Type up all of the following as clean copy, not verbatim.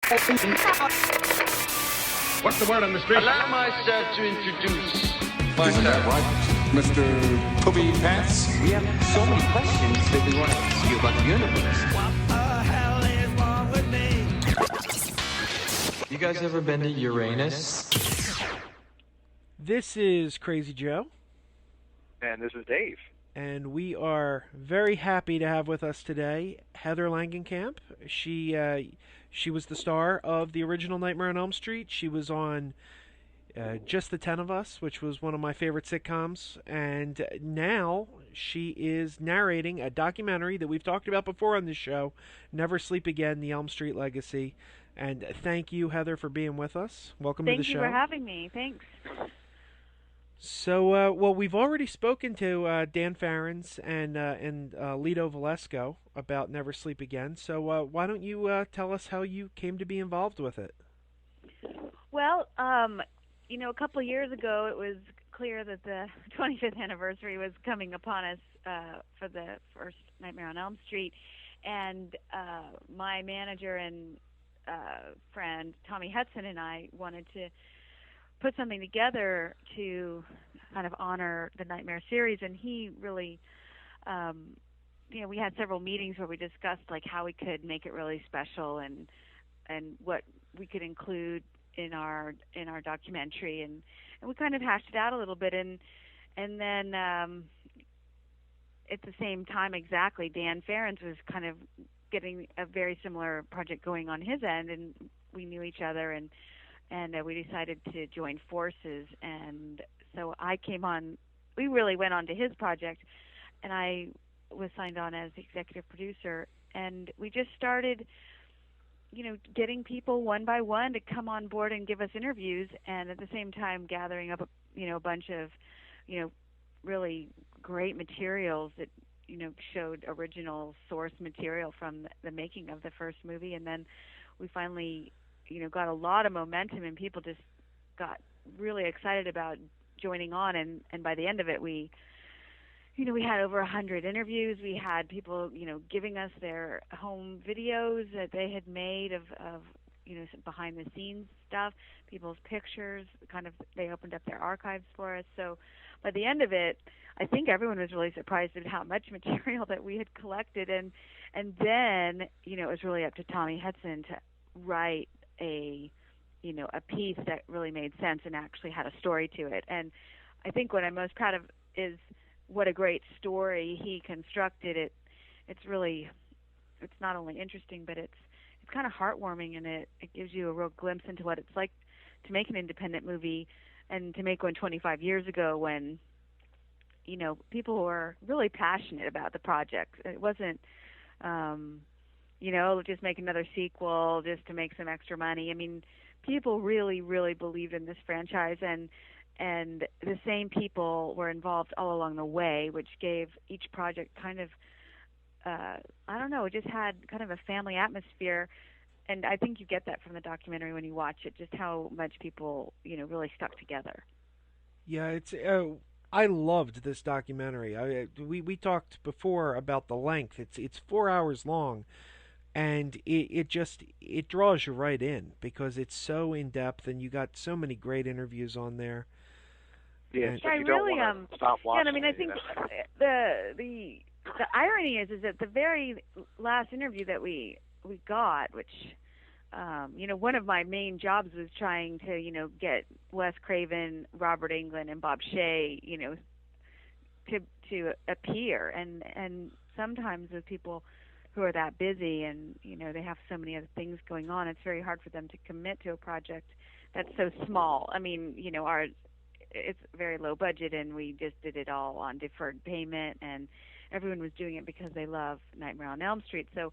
What's the word on the street? Allow myself to introduce Isn't that right, Mr. Poopy Pants? We have so many questions that we want to ask you about the universe. What the hell is wrong with me? You guys ever been to Uranus? This is Krazy Joe. And this is Dave. And we are very happy to have with us today Heather Langenkamp. She was the star of the original Nightmare on Elm Street. She was on Just the 10 of Us, which was one of my favorite sitcoms. And now she is narrating a documentary that we've talked about before on this show, Never Sleep Again, the Elm Street Legacy. And thank you, Heather, for being with us. Welcome to the show. Thank you for having me. Thanks. So, well, we've already spoken to Dan Farrens and Lito Valesco about Never Sleep Again. So, why don't you tell us how you came to be involved with it? Well, a couple of years ago, it was clear that the 25th anniversary was coming upon us for the first Nightmare on Elm Street, and my manager and friend Tommy Hudson and I wanted to put something together to kind of honor the Nightmare series, and he really, we had several meetings where we discussed like how we could make it really special and what we could include in our documentary, and we kind of hashed it out a little bit, and then at the same time exactly, Dan Farrens was kind of getting a very similar project going on his end, and we knew each other, and we decided to join forces. And so I came on, we really went on to his project, and I was signed on as the executive producer, and we just started, getting people one by one to come on board and give us interviews, and at the same time gathering up, a bunch of, really great materials that, showed original source material from the making of the first movie. And then we finally got a lot of momentum, and people just got really excited about joining on. And by the end of it, we had over 100 interviews. We had people, giving us their home videos that they had made of some behind the scenes stuff, people's pictures, they opened up their archives for us. So by the end of it, I think everyone was really surprised at how much material that we had collected. And then, it was really up to Tommy Hudson to write a piece that really made sense and actually had a story to it. And I think what I'm most proud of is what a great story he constructed. It's not only interesting, but it's kind of heartwarming, and it gives you a real glimpse into what it's like to make an independent movie, and to make one 25 years ago when people were really passionate about the project. It wasn't just make another sequel just to make some extra money. I mean, people really, really believed in this franchise, and the same people were involved all along the way, which gave each project kind of, it just had kind of a family atmosphere. And I think you get that from the documentary when you watch it, just how much people, really stuck together. Yeah, it's. I loved this documentary. We talked before about the length. It's 4 hours long. And it draws you right in because it's so in depth, and you got so many great interviews on there. Yeah, so you don't want to stop watching. Yeah, I mean, I think the irony is that the very last interview that we got, which one of my main jobs was trying to get Wes Craven, Robert Englund, and Bob Shea, to appear, and sometimes with people who are that busy and they have so many other things going on, it's very hard for them to commit to a project that's so small. I mean, it's very low budget, and we just did it all on deferred payment, and everyone was doing it because they love Nightmare on Elm Street. So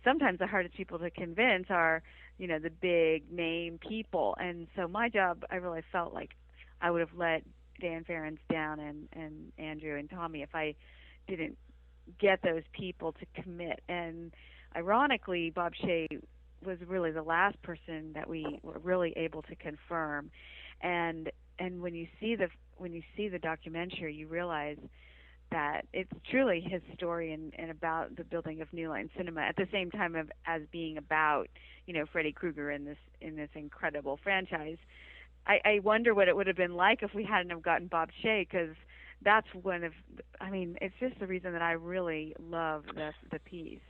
sometimes the hardest people to convince are the big name people. And so my job, I really felt like I would have let Dan Farrens down and Andrew and Tommy if I didn't get those people to commit. And ironically, Bob Shea was really the last person that we were really able to confirm. And when you see the documentary, you realize that it's truly his story and about the building of New Line Cinema at the same time as being about, Freddy Krueger in this incredible franchise. I wonder what it would have been like if we hadn't have gotten Bob Shaye, because that's it's just the reason that I really love the piece.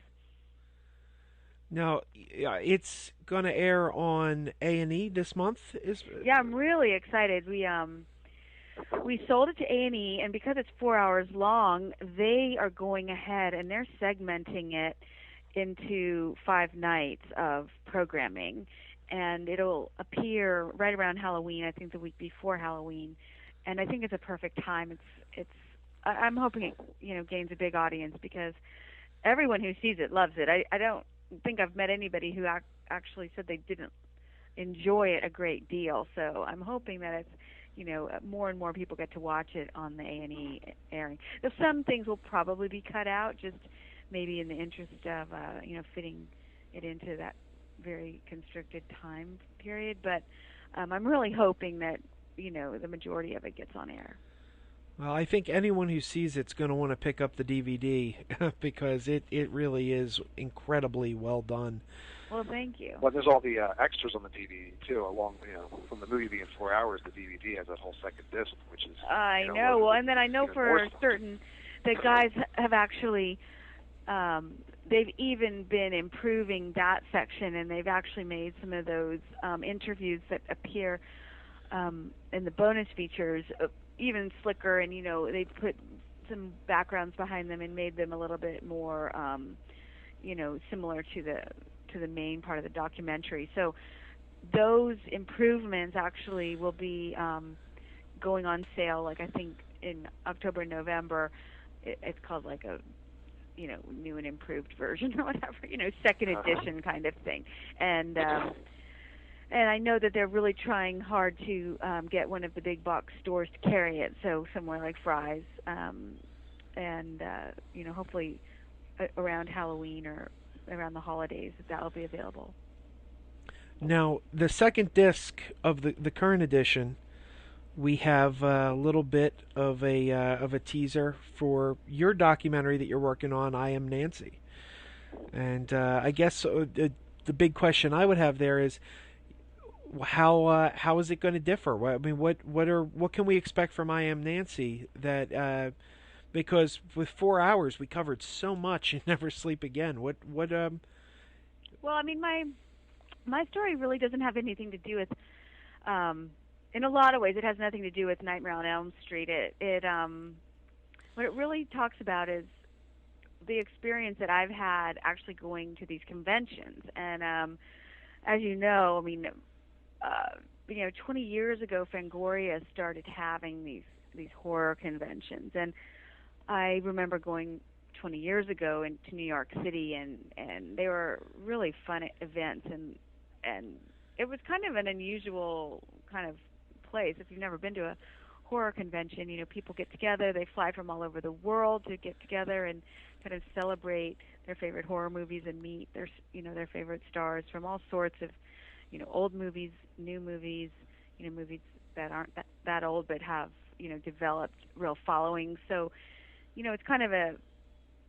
Now, it's going to air on A&E this month. Yeah, I'm really excited. We sold it to A&E, and because it's 4 hours long, they are going ahead and they're segmenting it into 5 nights of programming, and it'll appear right around Halloween. I think the week before Halloween, and I think it's a perfect time. I'm hoping it gains a big audience because everyone who sees it loves it. I don't think I've met anybody who actually said they didn't enjoy it a great deal. So I'm hoping that it's more and more people get to watch it on the A&E airing. Though some things will probably be cut out, just maybe in the interest of fitting it into that very constricted time period. But I'm really hoping that the majority of it gets on air. Well, I think anyone who sees it's going to want to pick up the DVD because it really is incredibly well done. Well, thank you. Well, there's all the extras on the DVD too, along from the movie being 4 hours. The DVD has that whole second disc, which is I know. Well, and then I know for certain that guys have actually they've even been improving that section, and they've actually made some of those interviews that appear in the bonus features even slicker, and they put some backgrounds behind them and made them a little bit more similar to the main part of the documentary. So those improvements actually will be going on sale, like I think in October and November. It's called like a new and improved version or whatever, second edition kind of thing. And I know that they're really trying hard to get one of the big box stores to carry it, so somewhere like Fry's, and hopefully around Halloween or around the holidays that will be available. Now, the second disc of the current edition, we have a little bit of a teaser for your documentary that you're working on, I Am Nancy. And I guess the big question I would have there is, how is it going to differ? What can we expect from I Am Nancy that because with 4 hours we covered so much in Never Sleep Again. Well, I mean, my story really doesn't have anything to do with in a lot of ways it has nothing to do with Nightmare on Elm Street. What it really talks about is the experience that I've had actually going to these conventions. And as you know, 20 years ago, Fangoria started having these horror conventions, and I remember going 20 years ago into New York City, and they were really fun events, and it was kind of an unusual kind of place. If you've never been to a horror convention, people get together, they fly from all over the world to get together and kind of celebrate their favorite horror movies and meet their favorite stars from all sorts of old movies, new movies, movies that aren't that old but have, developed real followings. So, it's kind of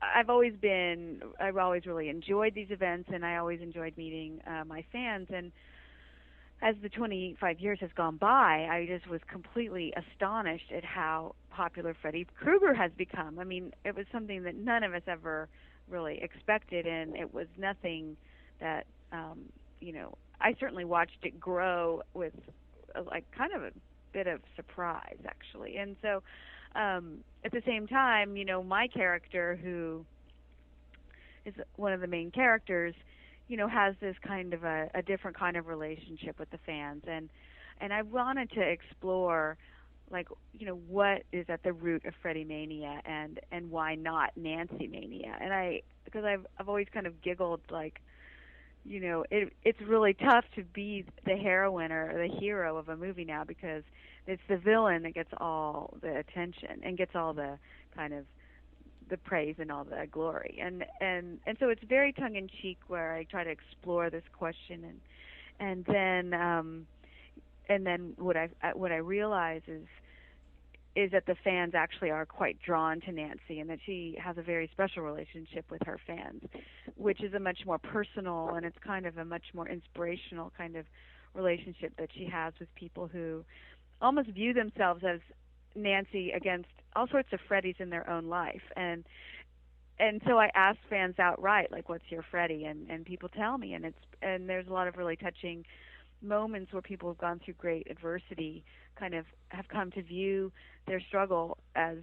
I've always really enjoyed these events, and I always enjoyed meeting my fans. And as the 25 years has gone by, I just was completely astonished at how popular Freddy Krueger has become. It was something that none of us ever really expected, and it was nothing that, I certainly watched it grow with kind of a bit of surprise, actually. And so at the same time, my character, who is one of the main characters, has this kind of a different kind of relationship with the fans. And I wanted to explore, what is at the root of Freddy Mania and why not Nancy Mania. And because I've always kind of giggled, it's really tough to be the heroine or the hero of a movie now, because it's the villain that gets all the attention and gets all the kind of the praise and all the glory. And so it's very tongue in cheek, where I try to explore this question, and then what I realize is is that the fans actually are quite drawn to Nancy, and that she has a very special relationship with her fans, which is a much more personal, and it's kind of a much more inspirational kind of relationship that she has with people who almost view themselves as Nancy against all sorts of Freddies in their own life. And so I ask fans outright, like, what's your Freddie? And people tell me, and there's a lot of really touching moments where people have gone through great adversity kind of have come to view their struggle as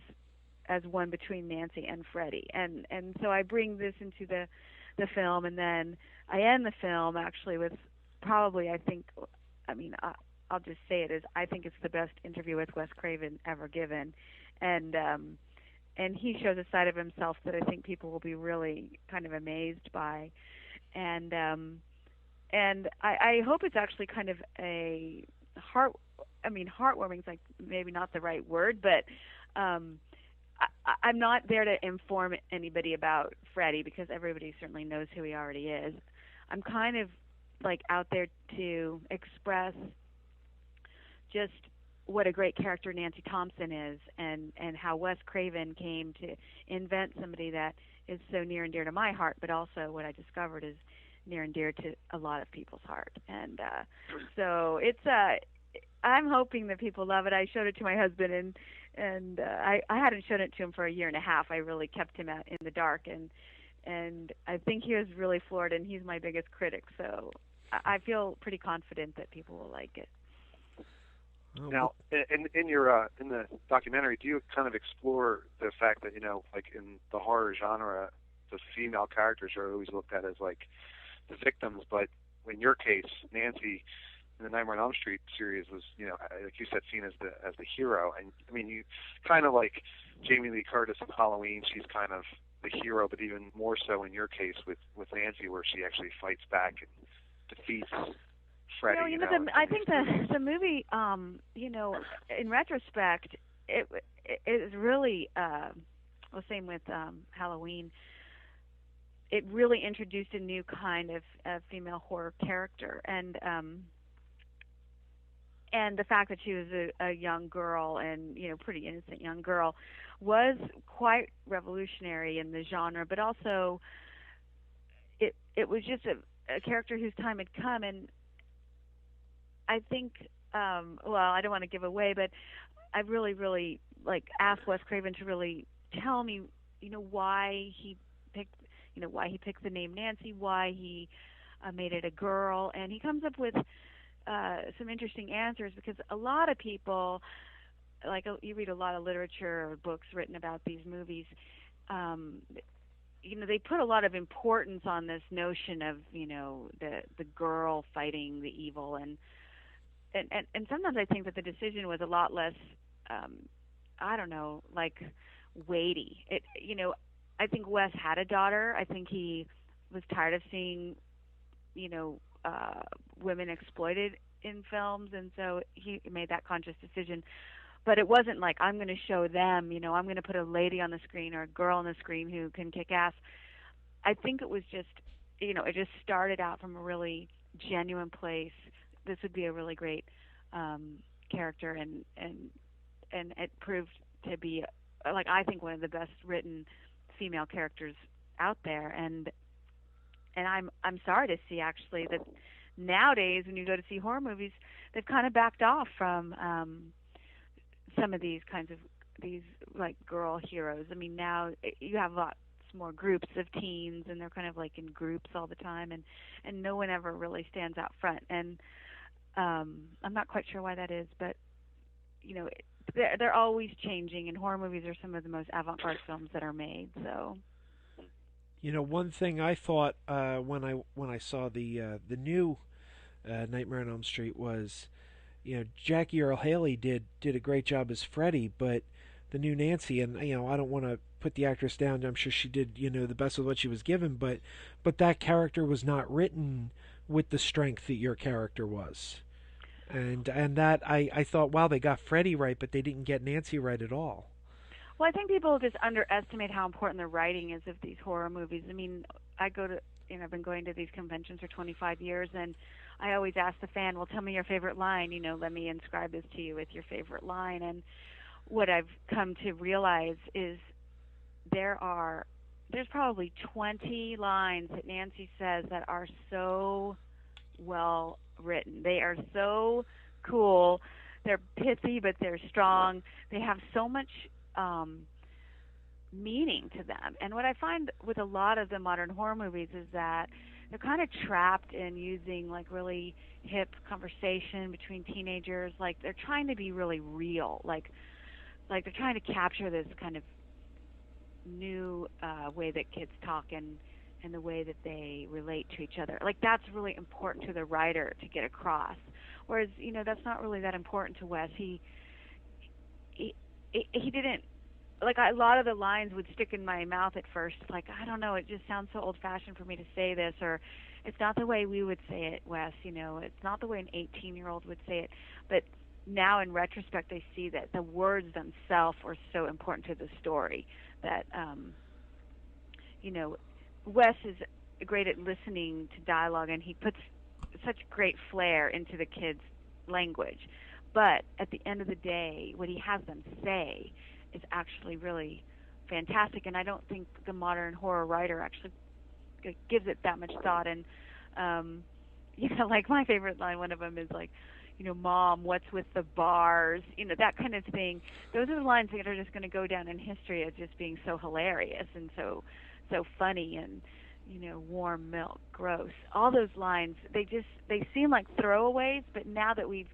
one between Nancy and Freddie. And so I bring this into the film, and then I end the film actually with probably, I'll just say it is, I think it's the best interview with Wes Craven ever given. And he shows a side of himself that I think people will be really kind of amazed by. And I hope it's actually kind of a heartwarming is like maybe not the right word, but I'm not there to inform anybody about Freddie because everybody certainly knows who he already is. I'm kind of like out there to express just what a great character Nancy Thompson is, and how Wes Craven came to invent somebody that is so near and dear to my heart, but also what I discovered is near and dear to a lot of people's heart. And so it's I'm hoping that people love it. I showed it to my husband, and I hadn't shown it to him for a year and a half. I really kept him in the dark, and I think he was really floored, and he's my biggest critic. So I feel pretty confident that people will like it. Now, in your in the documentary, do you kind of explore the fact that, like in the horror genre, the female characters are always looked at as like the victims, but in your case, Nancy in the Nightmare on Elm Street series was, like you said, seen as the hero. And I mean, you kind of like Jamie Lee Curtis in Halloween, she's kind of the hero, but even more so in your case with Nancy, where she actually fights back and defeats Freddy. I think the movie, in retrospect, it is really, same with Halloween. It really introduced a new kind of female horror character, and the fact that she was a young girl and pretty innocent young girl was quite revolutionary in the genre. But also, it was just a character whose time had come, and I think, I don't want to give away, but I really, really asked Wes Craven to really tell me, why he picked the name Nancy, why he made it a girl, and he comes up with some interesting answers, because a lot of people, like you read a lot of literature or books written about these movies, they put a lot of importance on this notion of the girl fighting the evil, and sometimes I think that the decision was a lot less weighty. I think Wes had a daughter. I think he was tired of seeing women exploited in films, and so he made that conscious decision. But it wasn't like, I'm going to show them, I'm going to put a lady on the screen or a girl on the screen who can kick ass. I think it was just, it just started out from a really genuine place. This would be a really great character, and it proved to be, I think, one of the best written female characters out there. And I'm sorry to see, actually, that nowadays when you go to see horror movies, they've kind of backed off from some of these kinds of girl heroes. I mean, now you have lots more groups of teens, and they're kind of in groups all the time, and no one ever really stands out front. And I'm not quite sure why that is, but they're always changing, and horror movies are some of the most avant-garde films that are made. So, one thing I thought when I saw the new Nightmare on Elm Street was, Jackie Earle Haley did a great job as Freddy, but the new Nancy, and I don't want to put the actress down. I'm sure she did the best with what she was given, but that character was not written with the strength that your character was. And that I thought, wow, they got Freddy right, but they didn't get Nancy right at all. Well, I think people just underestimate how important the writing is of these horror movies. I mean, I've been going to these conventions for 25 years, and I always ask the fan, well, tell me your favorite line, let me inscribe this to you with your favorite line. And what I've come to realize is there's probably 20 lines that Nancy says that are so well written. They are so cool. They're pithy, but they're strong. They have so much meaning to them. And what I find with a lot of the modern horror movies is that they're kind of trapped in using like really hip conversation between teenagers. Like they're trying to be really real. Like they're trying to capture this kind of new way that kids talk and the way that they relate to each other. Like that's really important to the writer to get across. Whereas, that's not really that important to Wes. He didn't, like a lot of the lines would stick in my mouth at first. Like, I don't know, it just sounds so old-fashioned for me to say this, or it's not the way we would say it, Wes, it's not the way an 18-year-old would say it. But now in retrospect, I see that the words themselves are so important to the story that, Wes is great at listening to dialogue, and he puts such great flair into the kids' language. But at the end of the day, what he has them say is actually really fantastic, and I don't think the modern horror writer actually gives it that much thought. And, like my favorite line, one of them is like, Mom, what's with the bars? That kind of thing. Those are the lines that are just going to go down in history as just being so hilarious and so funny, and warm milk, gross. All those lines, they seem like throwaways, but now that we've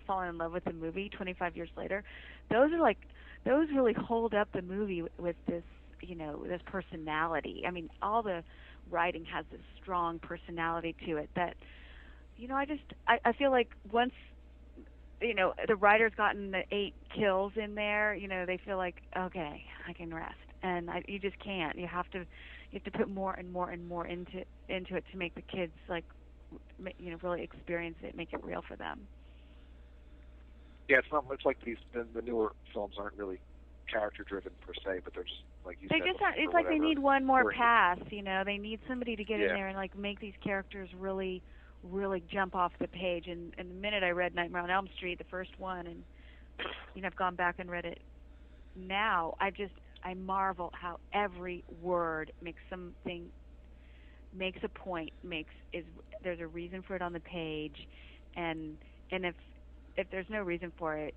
fallen in love with the movie 25 years later, those really hold up the movie with this this personality. I mean, all the writing has this strong personality to it that I feel like once the writer's gotten the 8 kills in there, they feel like, okay, I can rest. And you just can't. You have to put more and more and more into it to make the kids really experience it, make it real for them. Yeah, it's like the newer films aren't really character driven per se, but they're just like you said. They just aren't. It's like they need one more pass. They need somebody to get in there and like make these characters really jump off the page. And the minute I read Nightmare on Elm Street, the first one, and I've gone back and read it now, I marvel how every word makes a point, there's a reason for it on the page, and if there's no reason for it,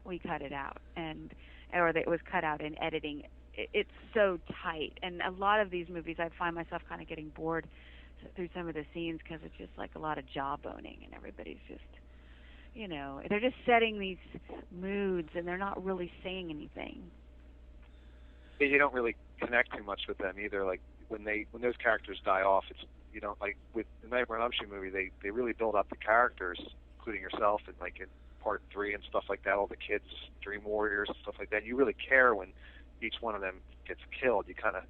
we cut it out, or it was cut out in editing. It's so tight, and a lot of these movies I find myself kind of getting bored through some of the scenes because it's just like a lot of jawboning, and everybody's just they're just setting these moods and they're not really saying anything. You don't really connect too much with them either. Like when those characters die off, it's like with the Nightmare on Elm Street movie, they really build up the characters, including yourself, and like in part 3 and stuff like that, all the kids, Dream Warriors and stuff like that. You really care when each one of them gets killed. You kind of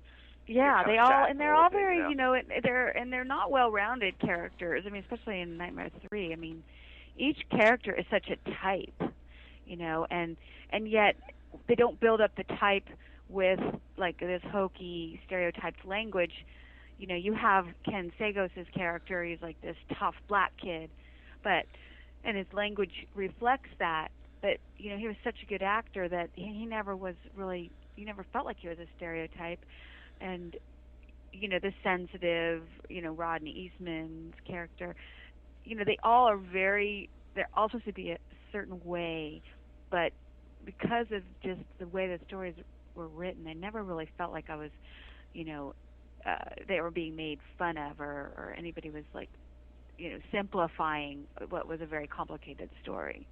they're all very they're not well-rounded characters. I mean, especially in Nightmare 3. I mean, each character is such a type, and yet they don't build up the type with like this hokey stereotyped language. You have Ken Sagos' character. He's like this tough black kid, and his language reflects that. But he was such a good actor that he never felt like he was a stereotype. And the sensitive, Rodney Eastman's character, they all are they're all supposed to be a certain way, but because of just the way the stories were written, I never really felt like I was, they were being made fun of, or anybody was like, simplifying what was a very complicated story.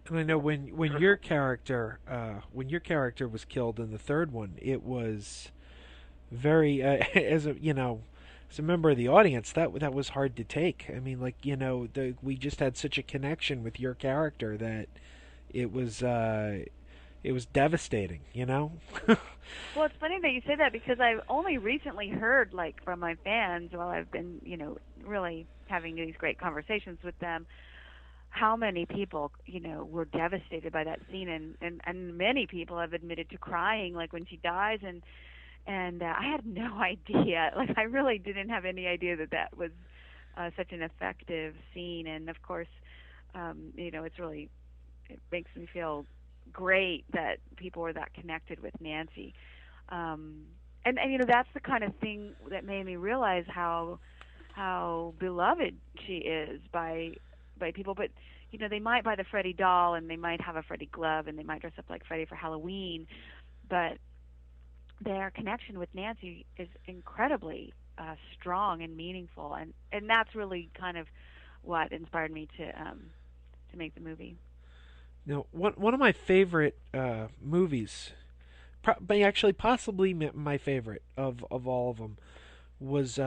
And I know when your character was killed in the third one, it was very as a member of the audience, that was hard to take. I mean, like we just had such a connection with your character that it was devastating. Well, it's funny that you say that because I've only recently heard like from my fans while I've been really having these great conversations with them, how many people, were devastated by that scene, and many people have admitted to crying, like when she dies, and I had no idea. Like I really didn't have any idea that was such an effective scene, and of course, it's really it makes me feel great that people were that connected with Nancy. And that's the kind of thing that made me realize how beloved she is by people. But they might buy the Freddy doll, and they might have a Freddy glove, and they might dress up like Freddy for Halloween, but their connection with Nancy is incredibly strong and meaningful, and that's really kind of what inspired me to make the movie. Now, one of my favorite movies, actually possibly my favorite of all of them, was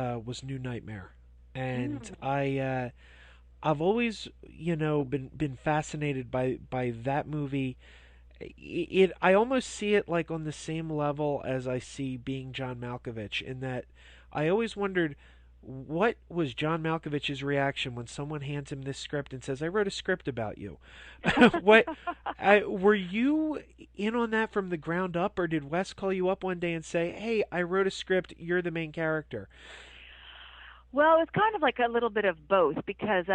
New Nightmare, and I've always been fascinated by that movie. I almost see it like on the same level as I see Being John Malkovich, in that I always wondered, what was John Malkovich's reaction when someone hands him this script and says, "I wrote a script about you"? Were you in on that from the ground up, or did Wes call you up one day and say, "Hey, I wrote a script, you're the main character"? Well, it's kind of like a little bit of both, because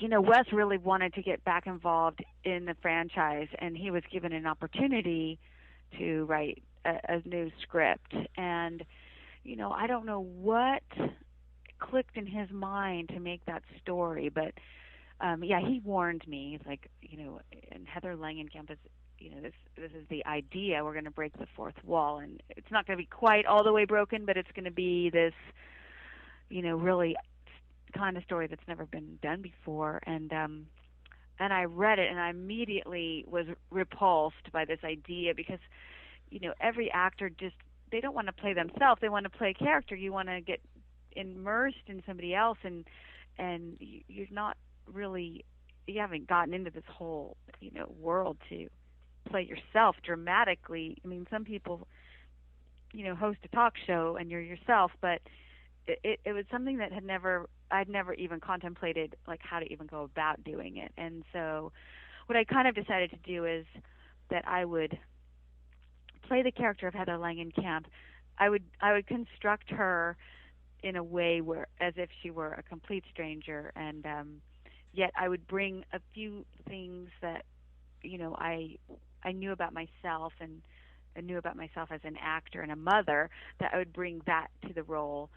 Wes really wanted to get back involved in the franchise, and he was given an opportunity to write a new script. And I don't know what clicked in his mind to make that story, but he warned me. He's like, and Heather Langenkamp is, this is the idea. We're going to break the fourth wall, and it's not going to be quite all the way broken, but it's going to be this, really kind of story that's never been done before. And I read it, and I immediately was repulsed by this idea, because every actor they don't want to play themselves. They want to play a character. You want to get immersed in somebody else, and you're not really, you haven't gotten into this whole world to play yourself dramatically. I mean, some people host a talk show and you're yourself, but it was something that I'd never even contemplated, like, how to even go about doing it. And so what I kind of decided to do is that I would play the character of Heather Langenkamp. I would construct her in a way where, as if she were a complete stranger, and yet I would bring a few things that I knew about myself, and I knew about myself as an actor and a mother, that I would bring that to the role.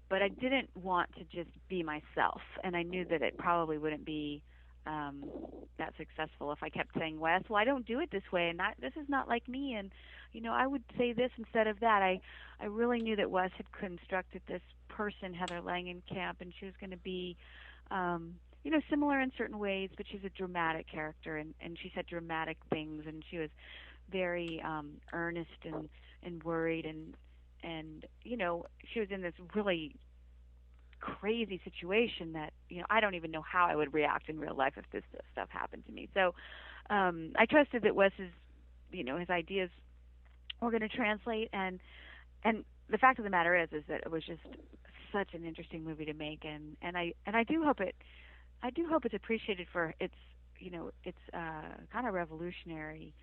But I didn't want to just be myself, and I knew that it probably wouldn't be that successful if I kept saying, "Wes, well, I don't do it this way, and this is not like me, and I would say this instead of that." I really knew that Wes had constructed this person, Heather Langenkamp, and she was going to be similar in certain ways, but she's a dramatic character, and she said dramatic things, and she was very earnest and worried, and she was in this really crazy situation that I don't even know how I would react in real life if this stuff happened to me. So I trusted that Wes's his ideas were going to translate, and the fact of the matter is that it was just such an interesting movie to make, and I do hope it's appreciated for its kind of revolutionary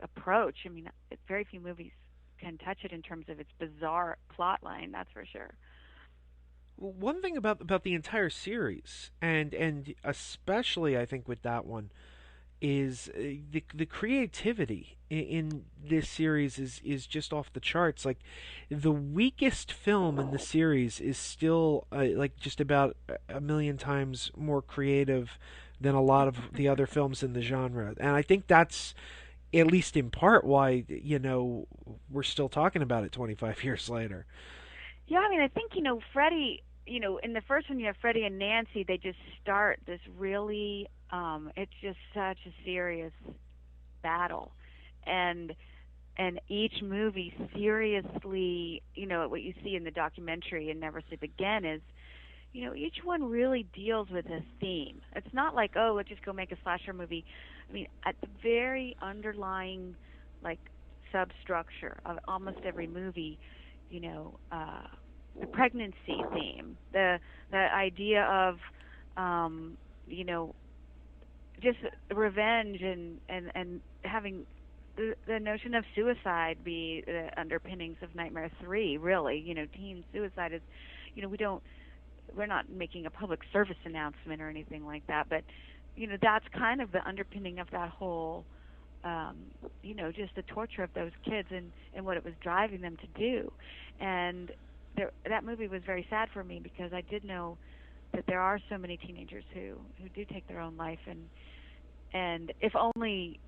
approach. I mean, very few movies can touch it in terms of its bizarre plot line, that's for sure. Well, one thing about the entire series, and especially I think with that one, is the creativity in this series is just off the charts. Like, the weakest film in the series is still like just about a million times more creative than a lot of the other films in the genre, and I think that's, at least in part, why we're still talking about it 25 years later. Yeah, I mean, I think Freddy. In the first one, you have Freddy and Nancy. They just start this really. It's just such a serious battle, and each movie seriously. What you see in the documentary and Never Sleep Again is, each one really deals with a theme. It's not like, oh, let's just go make a slasher movie. I mean, at the very underlying, like, substructure of almost every movie, the pregnancy theme, the idea of, just revenge and having the notion of suicide be the underpinnings of Nightmare 3. Really, teen suicide is, we're not making a public service announcement or anything like that, but that's kind of the underpinning of that whole, just the torture of those kids and what it was driving them to do. And that movie was very sad for me because I did know that there are so many teenagers who do take their own life, and if only,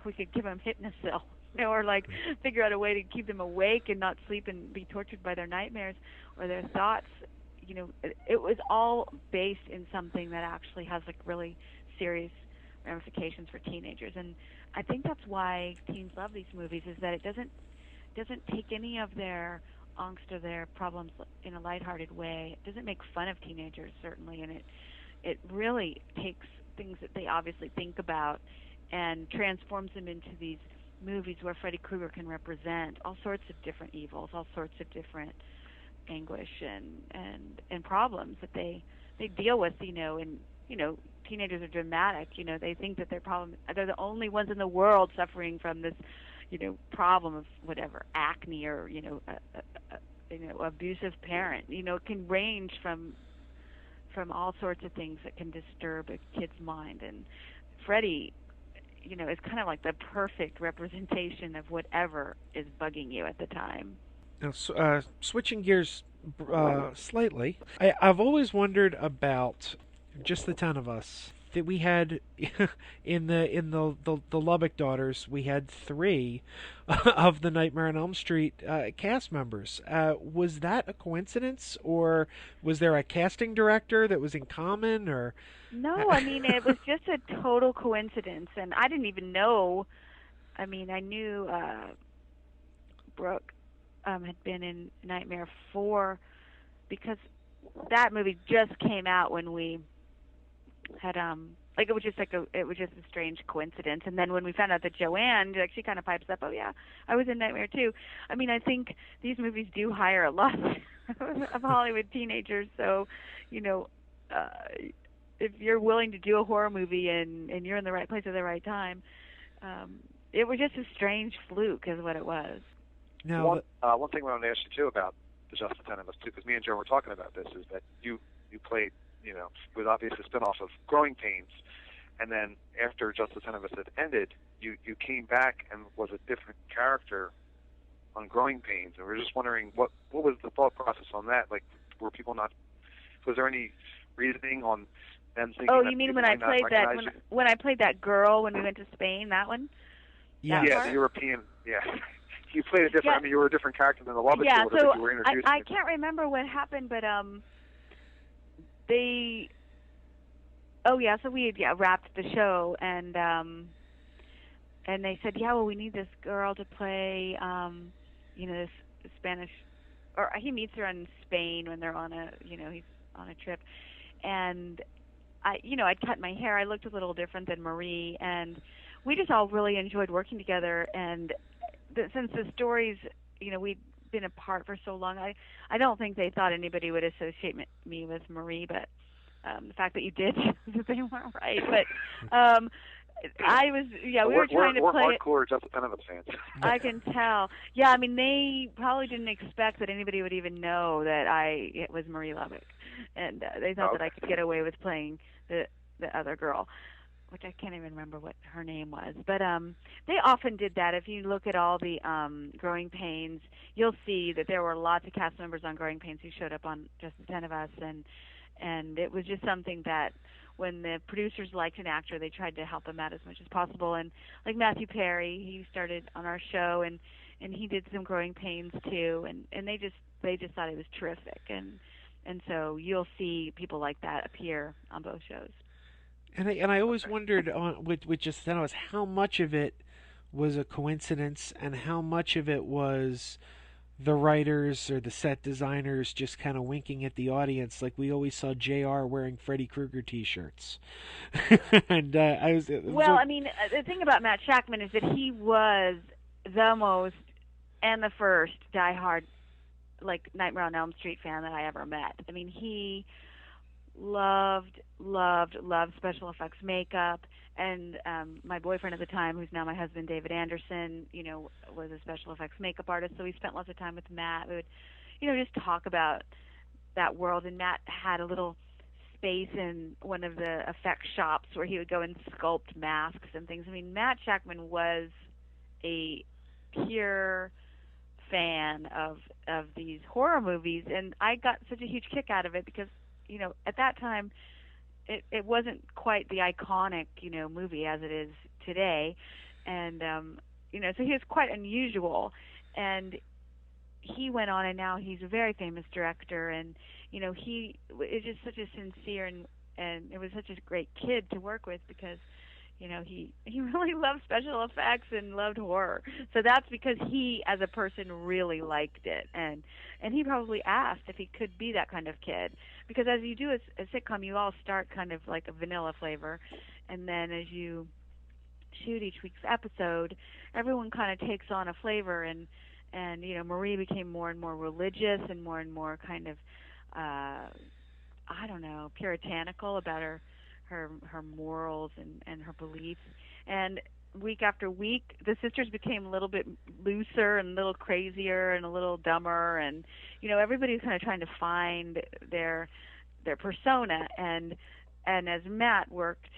we could give them Hypnocil, or like figure out a way to keep them awake and not sleep and be tortured by their nightmares or their thoughts. It was all based in something that actually has like really serious ramifications for teenagers. And I think that's why teens love these movies, is that it doesn't take any of their angst or their problems in a lighthearted way. It doesn't make fun of teenagers, certainly, and it really takes things that they obviously think about and transforms them into these movies where Freddy Krueger can represent all sorts of different evils, all sorts of different anguish and problems that they deal with, and teenagers are dramatic. They think that they're the only ones in the world suffering from this problem of whatever, acne or abusive parent. It can range from all sorts of things that can disturb a kid's mind, and Freddy is kind of like the perfect representation of whatever is bugging you at the time. Now, switching gears slightly, I've always wondered about just the 10 of us that we had in the Lubbock Daughters. We had 3 of the Nightmare on Elm Street cast members. Was that a coincidence, or was there a casting director that was in common, or? No, it was just a total coincidence, and I didn't even know. I knew Brooke had been in Nightmare 4 because that movie just came out when we had it was just a strange coincidence. And then when we found out that Joanne, she kind of pipes up, oh yeah, I was in Nightmare too. I think these movies do hire a lot of Hollywood teenagers, so if you're willing to do a horror movie and you're in the right place at the right time, it was just a strange fluke is what it was. Now, one thing I wanted to ask you too about the Just the 10 of Us too, because me and Joe were talking about this, is that you played, with obviously a spinoff of Growing Pains, and then after Just the 10 of Us had ended, you came back and was a different character on Growing Pains, and we're just wondering what was the thought process on that? Like, was there any reasoning on them thinking? Oh, you mean when I played when I played that girl when we went to Spain? That one? Yeah, the European. Yeah. You played a different. Yeah. You were a different character than the Lubbock Yeah, Daughters so that you were introduced. I can't remember what happened, but they. Oh yeah, so we had wrapped the show, and they said, we need this girl to play, this Spanish, or he meets her in Spain when they're on he's on a trip, and I'd cut my hair. I looked a little different than Marie, and we just all really enjoyed working together. And since the stories, we'd been apart for so long, I don't think they thought anybody would associate me with Marie, but the fact that you did, they weren't right. But I was, we were trying to play it. We're hardcore Just the 10 of Us fans. I can tell. Yeah, they probably didn't expect that anybody would even know that it was Marie Lubbock, and they thought that I could get away with playing the other girl, which I can't even remember what her name was. But they often did that. If you look at all the Growing Pains, you'll see that there were lots of cast members on Growing Pains who showed up on Just the 10 of Us, and it was just something that when the producers liked an actor, they tried to help him out as much as possible. And like Matthew Perry, he started on our show, and he did some Growing Pains too, and they just thought it was terrific. And so you'll see people like that appear on both shows. And I always wondered with Just the 10 of Us how much of it was a coincidence and how much of it was the writers or the set designers just kind of winking at the audience, like we always saw JR wearing Freddy Krueger T-shirts. And the thing about Matt Shackman is that he was the most and the first diehard Nightmare on Elm Street fan that I ever met. He loved special effects makeup, and my boyfriend at the time, who's now my husband, David Anderson, was a special effects makeup artist, so we spent lots of time with Matt. We would just talk about that world, and Matt had a little face in one of the effects shops where he would go and sculpt masks and things. I mean, Matt Shakman was a pure fan of these horror movies, and I got such a huge kick out of it because, you know, at that time it wasn't quite the iconic, you know, movie as it is today. And you know, so he was quite unusual, and he went on, and now he's a very famous director, and you know, he is just such a sincere and it was such a great kid to work with because, you know, he really loved special effects and loved horror. So that's because he, as a person, really liked it, and he probably asked if he could be that kind of kid, because as you do a sitcom, you all start kind of like a vanilla flavor, and then as you shoot each week's episode, everyone kind of takes on a flavor, and you know, Marie became more and more religious and more kind of I don't know, puritanical about her morals and her beliefs. And week after week, the sisters became a little bit looser and a little crazier and a little dumber, and you know, everybody's kind of trying to find their persona. And as Matt worked,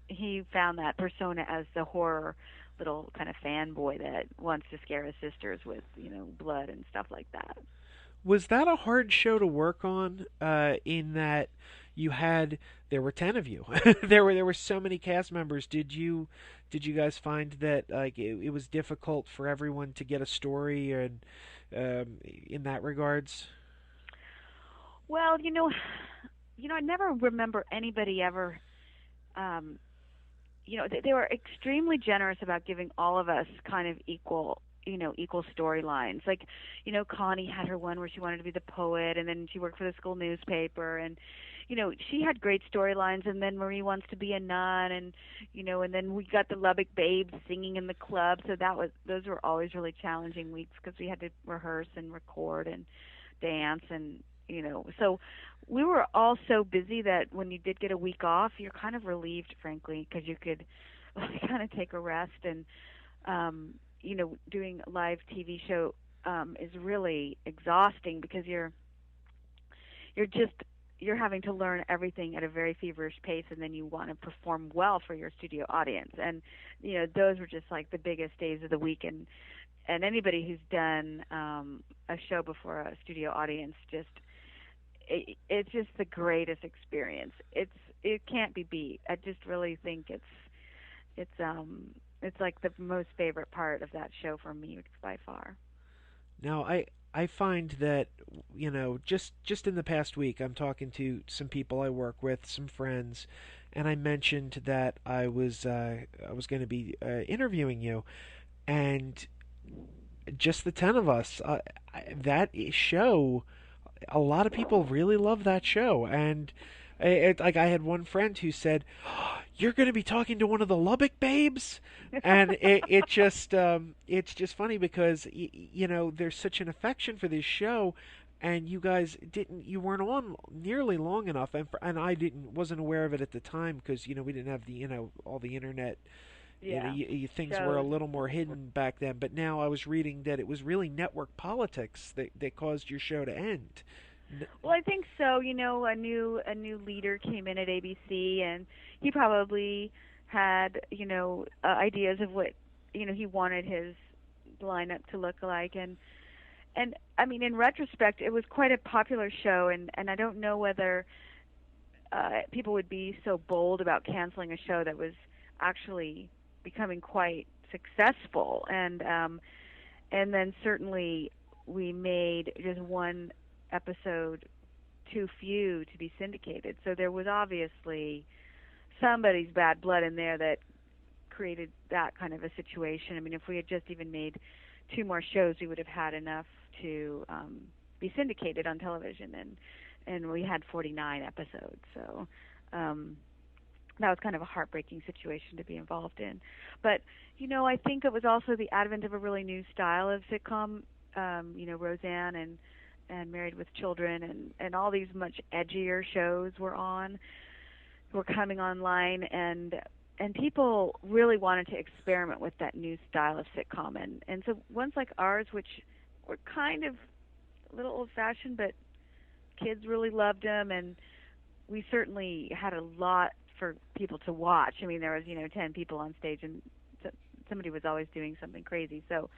he found that persona as the horror little kind of fanboy that wants to scare his sisters with, you know, blood and stuff like that. Was that a hard show to work on? In that there were 10 of you. there were so many cast members. Did you guys find that like it was difficult for everyone to get a story and in that regards? Well, you know, I never remember anybody ever. You know, they were extremely generous about giving all of us kind of equal storylines. Like, you know, Connie had her one where she wanted to be the poet, and then she worked for the school newspaper, and you know, she had great storylines. And then Marie wants to be a nun, and you know, and then we got the Lubbock Babes singing in the club. So those were always really challenging weeks because we had to rehearse and record and dance, and you know, so we were all so busy that when you did get a week off, you're kind of relieved, frankly, because you could kind of take a rest. And you know, doing a live TV show is really exhausting because you're having to learn everything at a very feverish pace, and then you want to perform well for your studio audience. And you know, those were just like the biggest days of the week. And anybody who's done a show before a studio audience, it's just the greatest experience. It can't be beat. I just really think it's like the most favorite part of that show for me by far. Now, I find that, you know, just in the past week, I'm talking to some people I work with, some friends, and I mentioned that I was going to be interviewing you, and just the 10 of us, that show, a lot of people really love that show, and like I had one friend who said, oh, "You're going to be talking to one of the Lubbock Babes," and it's just funny because you know, there's such an affection for this show, and you guys you weren't on nearly long enough, and I wasn't aware of it at the time because, you know, we didn't have the, you know, all the internet. Yeah. You know, things were a little more hidden back then, but now I was reading that it was really network politics that caused your show to end. Well, I think so. You know, a new leader came in at ABC, and he probably had, you know, ideas of what, you know, he wanted his lineup to look like, and I mean, in retrospect, it was quite a popular show, and I don't know whether people would be so bold about canceling a show that was actually becoming quite successful. And then certainly we made just one episode too few to be syndicated. So there was obviously somebody's bad blood in there that created that kind of a situation. I mean, if we had just even made 2 more shows, we would have had enough to be syndicated on television, and we had 49 episodes. So that was kind of a heartbreaking situation to be involved in. But, you know, I think it was also the advent of a really new style of sitcom. You know, Roseanne and Married with Children and all these much edgier shows were coming online, and people really wanted to experiment with that new style of sitcom. And so ones like ours, which were kind of a little old-fashioned, but kids really loved them, and we certainly had a lot for people to watch. I mean, there was 10 people on stage, and somebody was always doing something crazy. So,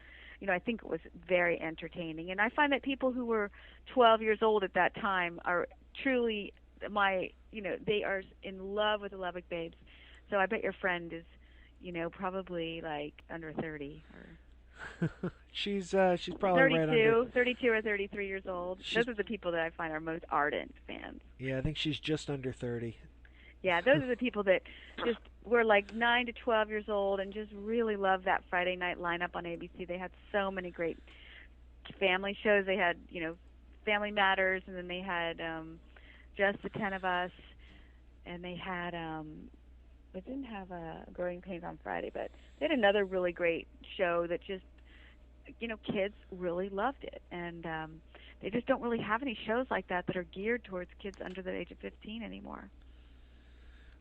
I think it was very entertaining. And I find that people who were 12 years old at that time are truly they are in love with the Lubbock Babes. So I bet your friend is, probably like under 30 or she's probably 32, right under 32 or 33 years old. Those are the people that I find are most ardent fans. Yeah, I think she's just under 30. Yeah, those are the people that just were like 9 to 12 years old and just really loved that Friday night lineup on ABC. They had so many great family shows. They had, Family Matters, and then they had Just the 10 of Us, and they had they didn't have Growing Pains on Friday, but they had another really great show that just, kids really loved it. And they just don't really have any shows like that are geared towards kids under the age of 15 anymore.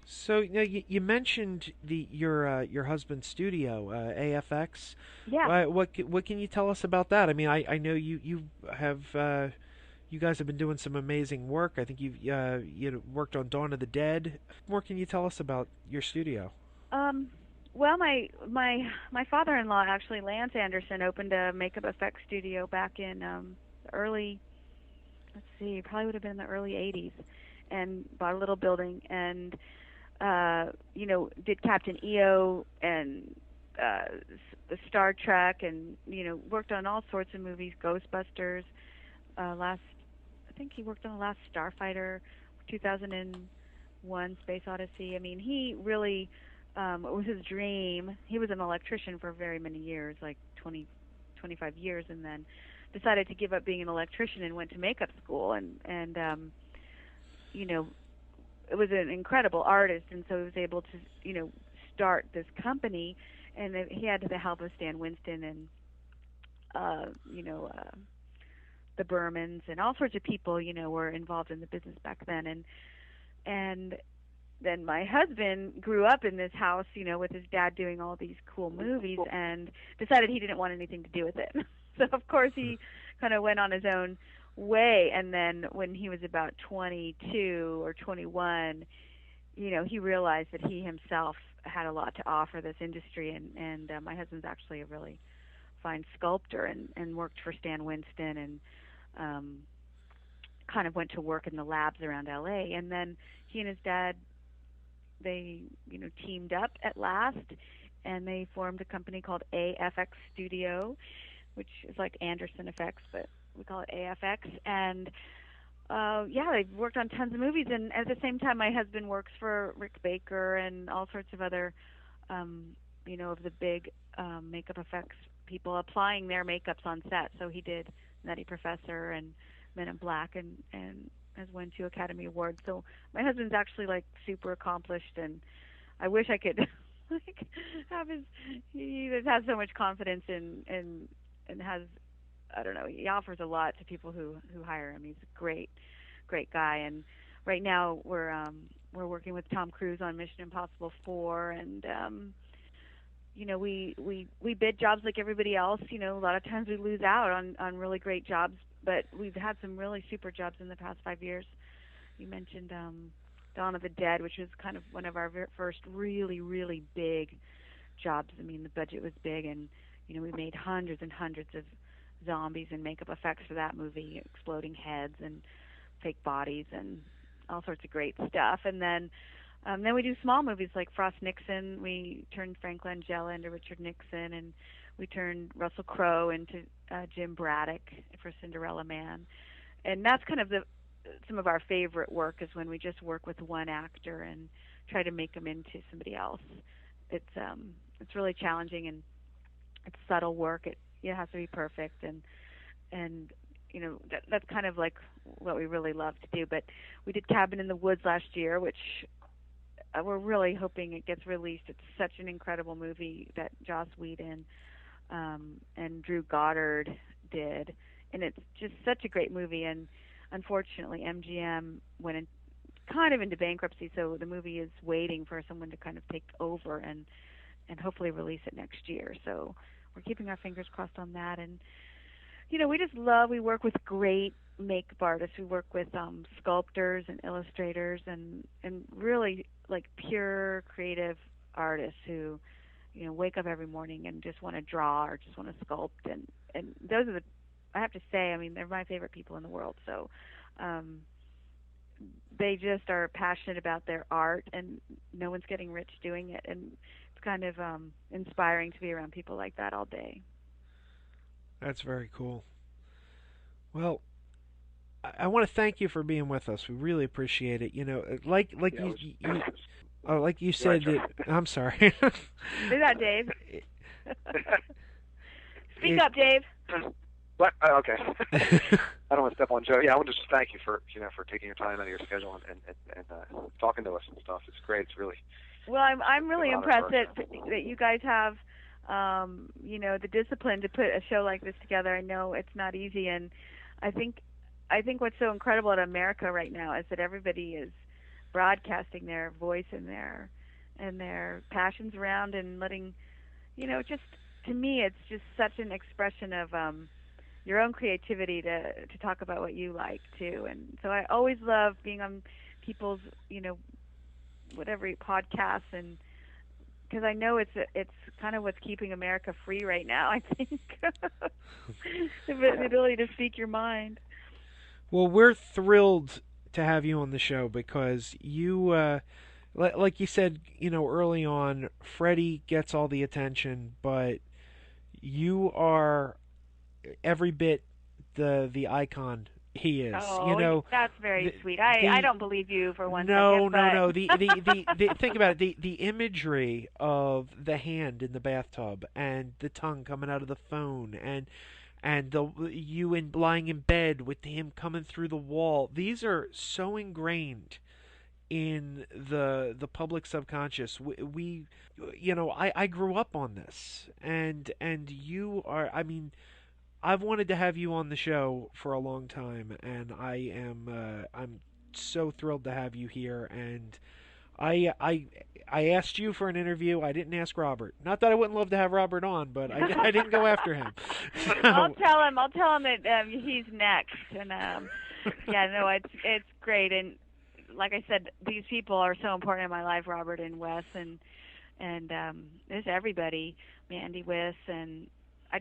So you mentioned your husband's studio, AFX. Yeah. What can you tell us about that? I mean, I know you have you guys have been doing some amazing work. I think you've worked on Dawn of the Dead. What more can you tell us about your studio? Well, my father-in-law, actually, Lance Anderson, opened a makeup effects studio back in probably would have been in the early 80s, and bought a little building, and did Captain EO and the Star Trek, and worked on all sorts of movies, Ghostbusters. I think he worked on the last Starfighter, 2001 Space Odyssey. I mean, he really it was his dream. He was an electrician for very many years, like 25 years, and then decided to give up being an electrician and went to makeup school, and it was an incredible artist, and so he was able to start this company, and he had the help of Stan Winston and the Bermans and all sorts of people were involved in the business back then, and then my husband grew up in this house with his dad doing all these cool movies, and decided he didn't want anything to do with it. So of course he kind of went on his own way, and then when he was about 22 or 21, he realized that he himself had a lot to offer this industry, and my husband's actually a really fine sculptor, and worked for Stan Winston, and kind of went to work in the labs around LA. And then he and his dad, they teamed up at last, and they formed a company called AFX Studio, which is like Anderson Effects, but we call it AFX. And they've worked on tons of movies, and at the same time my husband works for Rick Baker and all sorts of other of the big makeup effects people applying their makeups on set. So he did Nutty Professor and Men in Black, and has won 2 Academy Awards. So my husband's actually like super accomplished, and I wish I could have he just has so much confidence and has, I don't know, he offers a lot to people who hire him. He's a great guy, and right now we're working with Tom Cruise on Mission Impossible 4, and we bid jobs like everybody else. A lot of times we lose out on really great jobs, but we've had some really super jobs in the past 5 years. You mentioned Dawn of the Dead, which was kind of one of our first really, really big jobs. I mean, the budget was big, and we made hundreds and hundreds of zombies and makeup effects for that movie, exploding heads and fake bodies and all sorts of great stuff. And then we do small movies like Frost Nixon. We turned Frank Langella into Richard Nixon, and we turned Russell Crowe into Jim Braddock for Cinderella Man. And that's kind of some of our favorite work, is when we just work with one actor and try to make them into somebody else. It's really challenging, and it's subtle work. It has to be perfect, and that's kind of like what we really love to do. But we did Cabin in the Woods last year, which we're really hoping it gets released. It's such an incredible movie that Joss Whedon and Drew Goddard did, and it's just such a great movie. And unfortunately, MGM went kind of into bankruptcy, so the movie is waiting for someone to kind of take over and hopefully release it next year. So we're keeping our fingers crossed on that. And we just we work with great makeup artists. We work with sculptors and illustrators and really like pure creative artists who, wake up every morning and just want to draw or just want to sculpt. And those are I have to say, I mean, they're my favorite people in the world. So they just are passionate about their art, and no one's getting rich doing it. And it's kind of inspiring to be around people like that all day. That's very cool. Well, I want to thank you for being with us. We really appreciate it. Like you said that. I'm sorry. Say that, Dave. Speak up, Dave. What? Okay. I don't want to step on Joe. Yeah, I want to just thank you for taking your time out of your schedule and talking to us and stuff. It's great. It's really. Well, I'm really impressed that you guys have the discipline to put a show like this together. I know it's not easy, and I think what's so incredible at America right now is that everybody is broadcasting their voice and their passions around and letting, just to me, it's just such an expression of your own creativity to talk about what you like too. And so I always love being on people's, whatever podcasts, and because I know it's kind of what's keeping America free right now, I think. The ability to speak your mind. Well, we're thrilled to have you on the show because you, like you said, early on, Freddie gets all the attention, but you are every bit the icon he is. Oh, that's very sweet. I don't believe you for one second. No. The think about it. The imagery of the hand in the bathtub and the tongue coming out of the phone and you lying in bed with him coming through the wall. These are so ingrained in the public subconscious. I grew up on this, and you are. I mean, I've wanted to have you on the show for a long time, and I'm so thrilled to have you here. And I asked you for an interview. I didn't ask Robert. Not that I wouldn't love to have Robert on, but I didn't go after him. So, I'll tell him that he's next. And it's great. And like I said, these people are so important in my life, Robert and Wes, and there's everybody, Mandy, Wes, and I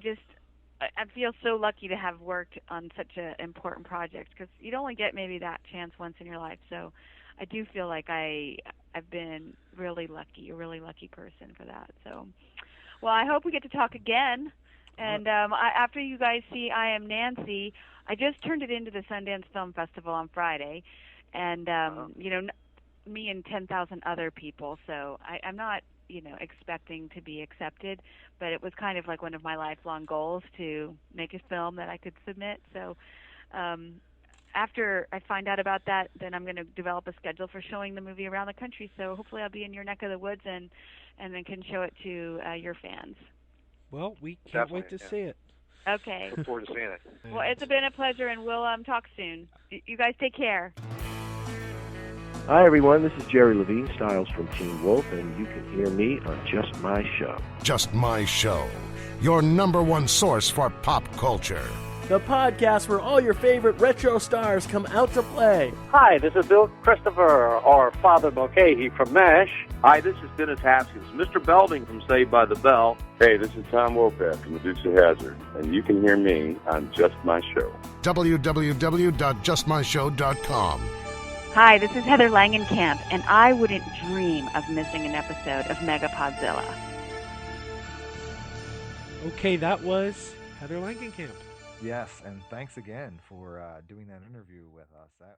feel so lucky to have worked on such an important project because you'd only get maybe that chance once in your life. So I do feel like I've been really lucky, a really lucky person for that. So, well, I hope we get to talk again. And after you guys see I Am Nancy, I just turned it into the Sundance Film Festival on Friday, and me and 10,000 other people. So I'm not expecting to be accepted, but it was kind of like one of my lifelong goals to make a film that I could submit. So after I find out about that, then I'm going to develop a schedule for showing the movie around the country. So hopefully I'll be in your neck of the woods and then can show it to your fans. Well, we can't wait to see it. Okay. Look forward to seeing it. Well, it's been a pleasure, and we'll talk soon. You guys take care. Hi, everyone. This is Jerry Levine Styles from Teen Wolf, and you can hear me on Just My Show. Just My Show, your number one source for pop culture. The podcast where all your favorite retro stars come out to play. Hi, this is Bill Christopher, or Father Mulcahy from MASH. Hi, this is Dennis Haskins, Mr. Belding from Saved by the Bell. Hey, this is Tom Wopat from The Dukes of Hazzard, and you can hear me on Just My Show. www.justmyshow.com. Hi, this is Heather Langenkamp, and I wouldn't dream of missing an episode of MegaPodzilla. Okay, that was Heather Langenkamp. Yes, and thanks again for doing that interview with us. That